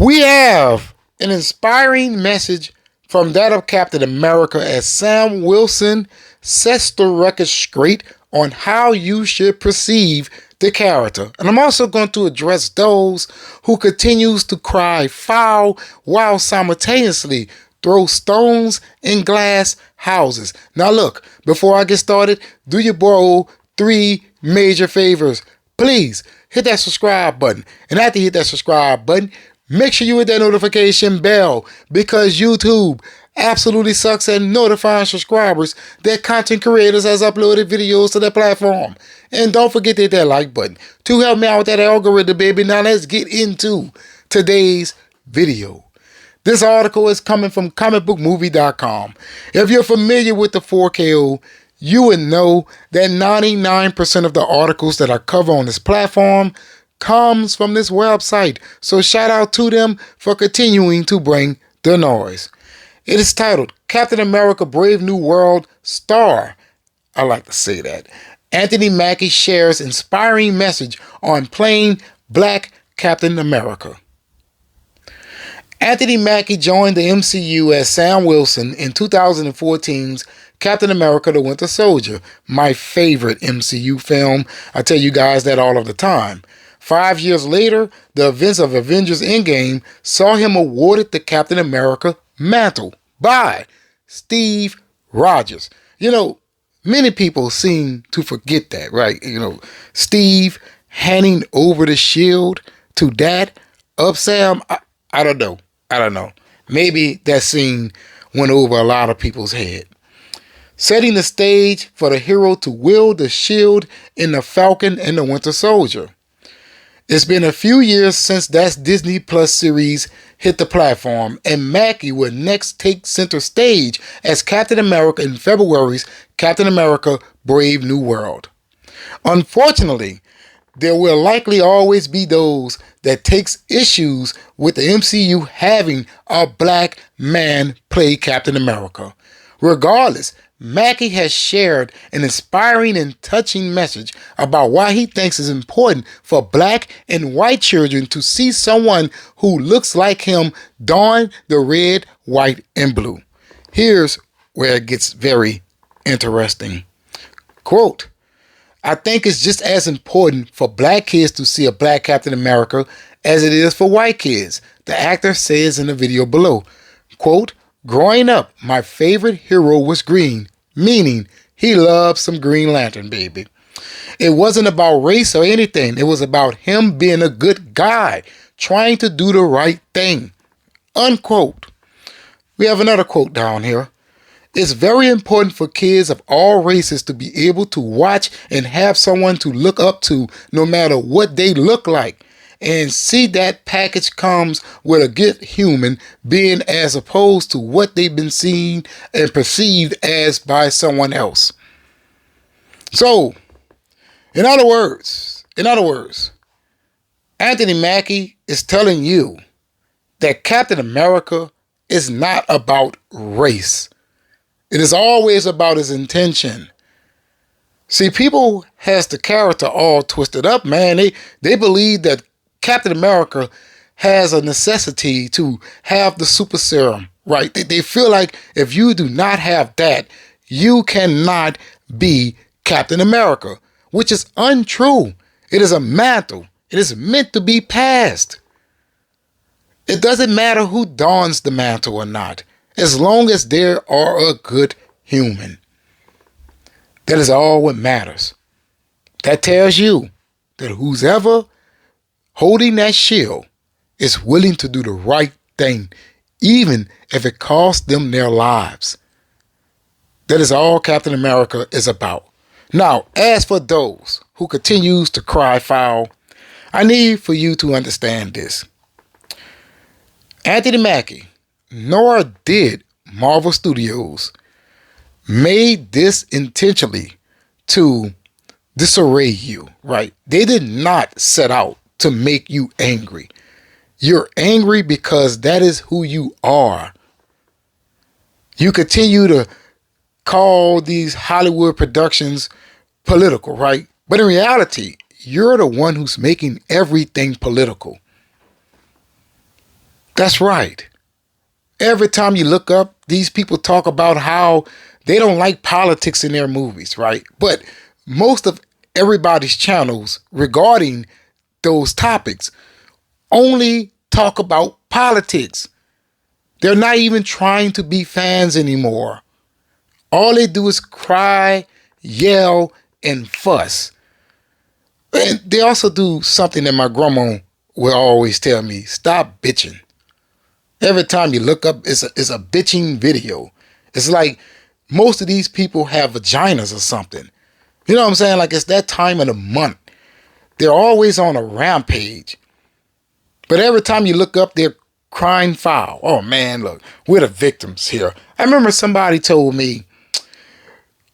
We have an inspiring message from that of Captain America as Sam Wilson sets the record straight on how you should perceive the character. And I'm also going to address those who continues to cry foul while simultaneously throw stones in glass houses. Now look, before I get started, do your bro 3 major favors. Please hit that subscribe button. And after you hit that subscribe button, make sure you hit that notification bell, because YouTube absolutely sucks at notifying subscribers that content creators has uploaded videos to their platform. And don't forget to hit that like button to help me out with that algorithm, baby. Now let's get into today's video. This article is coming from comicbookmovie.com. If you're familiar with the 4KO, you would know that 99% of the articles that I cover on this platform comes from this website. So shout out to them for continuing to bring the noise. It is titled Captain America Brave New World Star. I like to say that. Anthony Mackie shares inspiring message on playing Black Captain America. Anthony Mackie joined the MCU as Sam Wilson in 2014's Captain America the Winter Soldier, my favorite MCU film. I tell you guys that all of the time. 5 years later, the events of Avengers Endgame saw him awarded the Captain America mantle by Steve Rogers. You know, many people seem to forget that, right? You know, Steve handing over the shield to that of Sam. I don't know. Maybe that scene went over a lot of people's head. Setting the stage for the hero to wield the shield in The Falcon and the Winter Soldier. It's been a few years since that Disney Plus series hit the platform, and Mackie will next take center stage as Captain America in February's Captain America Brave New World. Unfortunately, there will likely always be those that takes issues with the MCU having a black man play Captain America. Regardless, Mackie has shared an inspiring and touching message about why he thinks it's important for black and white children to see someone who looks like him don the red, white, and blue. Here's where it gets very interesting. Quote, I think it's just as important for black kids to see a black Captain America as it is for white kids, the actor says in the video below. Quote, growing up, my favorite hero was green, meaning he loved some Green Lantern, baby. It wasn't about race or anything. It was about him being a good guy, trying to do the right thing. Unquote. We have another quote down here. It's very important for kids of all races to be able to watch and have someone to look up to no matter what they look like, and see that package comes with a good human being as opposed to what they've been seen and perceived as by someone else. So, in other words, Anthony Mackie is telling you that Captain America is not about race. It is always about his intention. See, people has the character all twisted up, man. They believe that Captain America has a necessity to have the super serum, right? They feel like if you do not have that, you cannot be Captain America, which is untrue. It is a mantle. It is meant to be passed. It doesn't matter who dons the mantle or not, as long as they are a good human. That is all what matters. That tells you that who's ever holding that shield is willing to do the right thing, even if it costs them their lives. That is all Captain America is about. Now, as for those who continues to cry foul, I need for you to understand this. Anthony Mackie, nor did Marvel Studios, made this intentionally to disarray you, right? They did not set out to make you angry. You're angry because that is who you are. You continue to call these Hollywood productions political, right? But in reality, you're the one who's making everything political. That's right. Every time you look up, these people talk about how they don't like politics in their movies, right? But most of everybody's channels regarding those topics only talk about politics. They're not even trying to be fans anymore. All they do is cry, yell, and fuss. And they also do something that my grandma will always tell me: stop bitching. Every time you look up, it's a bitching video. It's like most of these people have vaginas or something. You know what I'm saying? Like, it's that time of the month. They're always on a rampage. But every time you look up, they're crying foul. Oh man, look, we're the victims here. I remember somebody told me,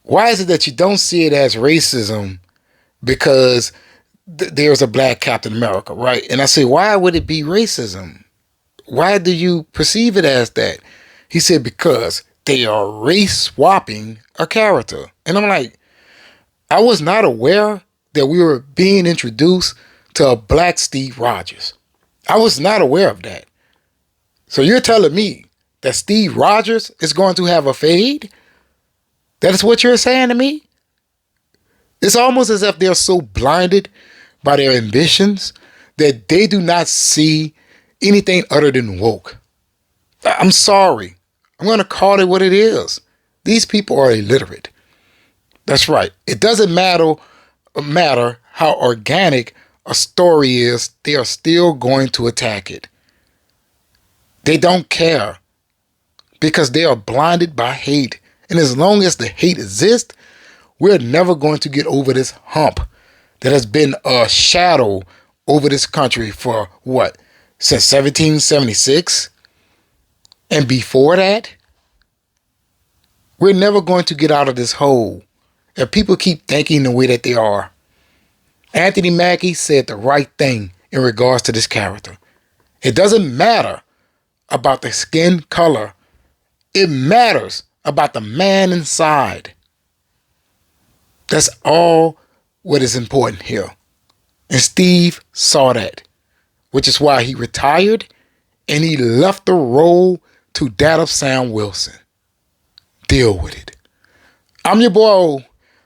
why is it that you don't see it as racism because there's a black Captain America, right? And I say, why would it be racism? Why do you perceive it as that? He said, because they are race swapping a character. And I'm like, I was not aware that we were being introduced to a black Steve Rogers. I was not aware of that. So you're telling me that Steve Rogers is going to have a fade? That is what you're saying to me? It's almost as if they're so blinded by their ambitions that they do not see anything other than woke. I'm sorry. I'm going to call it what it is. These people are illiterate. That's right. It doesn't matter how organic a story is, they are still going to attack it. They don't care because they are blinded by hate. And as long as the hate exists, we're never going to get over this hump that has been a shadow over this country for what? Since 1776? And before that? We're never going to get out of this hole if people keep thinking the way that they are. Anthony Mackie said the right thing in regards to this character. It doesn't matter about the skin color. It matters about the man inside. That's all what is important here. And Steve saw that, which is why he retired and he left the role to that of Sam Wilson. Deal with it. I'm your boy O.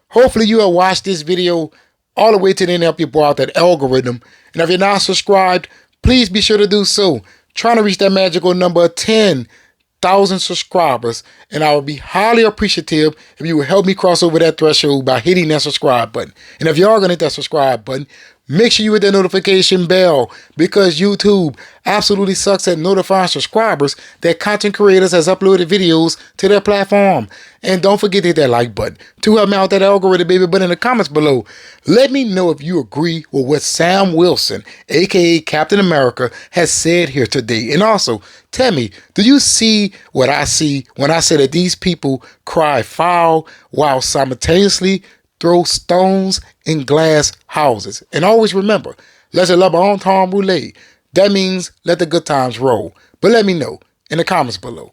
Hopefully you have watched this video all the way to the end, help you blow out that algorithm. And if you're not subscribed, please be sure to do so. Trying to reach that magical number of 10,000 subscribers, and I would be highly appreciative if you would help me cross over that threshold by hitting that subscribe button. And if you are going to hit that subscribe button, make sure you hit that notification bell, because YouTube absolutely sucks at notifying subscribers that content creators has uploaded videos to their platform. And don't forget to hit that like button to help me out that algorithm, baby. But in the comments below, let me know if you agree with what Sam Wilson, aka Captain America, has said here today. And also, tell me, do you see what I see when I say that these people cry foul while simultaneously throw stones in glass houses? And always remember, laissez le bon temps rouler. That means let the good times roll. But let me know in the comments below.